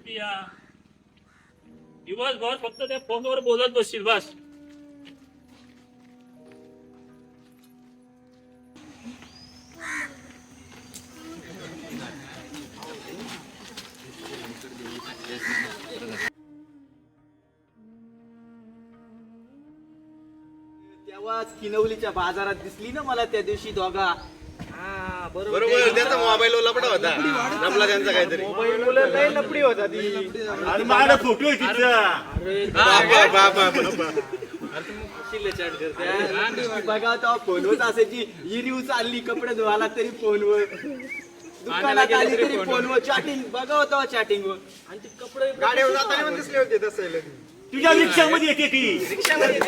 होती या दिवसभर फक्त त्या फोनवर बोलत बसशील बस. तेव्हाच किनवलीच्या बाजारात दिसली ना मला त्या दिवशी दोघा. बरोबर त्यांचा मोबाईल लपडा होता लपला त्यांचा काहीतरी लय लपडी होता ती. आणि माझा फोटो आहे तिचा बघा तेव्हा फोनवर असायची ही न्यूज चालली कपडे धुवायला तरी फोनवर, दुकानात आली तरी फोनवर चॅटिंग बघा होता चॅटिंग वर. आणि ते कपडे गाड्यावर जाताना दिसले होते तसं तुझ्या रिक्षामध्ये येते ती रिक्षामध्ये